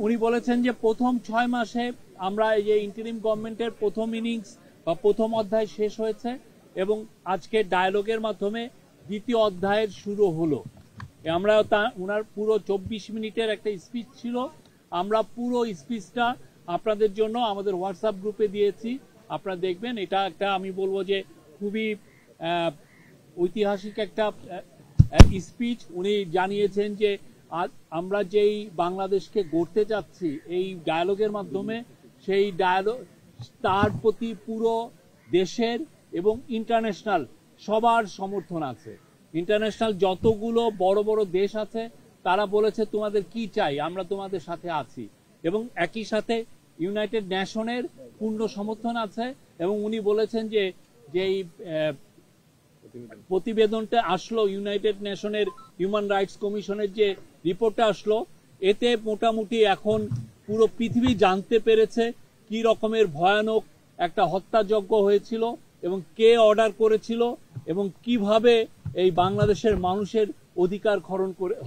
উনি বলেছেন যে প্রথম 6 মাসে আমরা এই যে ইন্টারিম গভর্নমেন্টের প্রথম ইনিংস বা প্রথম অধ্যায় শেষ হয়েছে এবং আজকে ডায়ালগের মাধ্যমে দ্বিতীয় অধ্যায়ের শুরু হলো। আমরা ওনার পুরো 24 মিনিটের একটা স্পিচ ছিল, আমরা পুরো স্পিচটা আপনাদের জন্য আমাদের হোয়াটসঅ্যাপ গ্রুপে দিয়েছি, আপনারা দেখবেন। এটা একটা আমি বলবো যে খুবই ঐতিহাসিক একটা স্পিচ। উনি জানিয়েছেন যে আমরা যেই বাংলাদেশকে গড়তে চাচ্ছি এই ডায়ালগের মাধ্যমে, সেই ডায়ালগ তার প্রতি পুরো দেশের এবং ইন্টারন্যাশনাল সবার সমর্থন আছে। ইন্টারন্যাশনাল যতগুলো বড় বড় দেশ আছে তারা বলেছে তোমাদের কি চাই, আমরা তোমাদের সাথে আছি। এবং একই সাথে ইউনাইটেড নেশনের পূর্ণ সমর্থন আছে। এবং উনি বলেছেন যে যেই প্রতিবেদনটা আসলো ইউনাইটেড নেশনের হিউম্যান রাইটস কমিশনের যে রিপোর্টটা আসলো, এতে মোটামুটি এখন পুরো পৃথিবী জানতে পেরেছে কি রকমের ভয়ানক একটা হত্যাযজ্ঞ হয়েছিল এবং কে অর্ডার করেছিল এবং কিভাবে এই বাংলাদেশের মানুষের অধিকার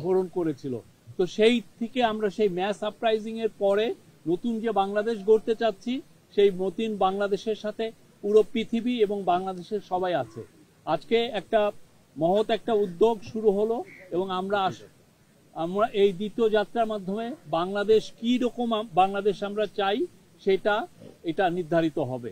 হরণ করেছিল। তো সেই থেকে আমরা সেই ম্যাস আপরাইজিং এর পরে নতুন যে বাংলাদেশ গড়তে চাচ্ছি, সেই নতুন বাংলাদেশের সাথে পুরো পৃথিবী এবং বাংলাদেশের সবাই আছে। আজকে একটা মহৎ একটা উদ্যোগ শুরু হলো এবং আমরা এই দ্বিতীয় যাত্রার মাধ্যমে বাংলাদেশ কি রকম বাংলাদেশ আমরা চাই সেটা এটা নির্ধারিত হবে।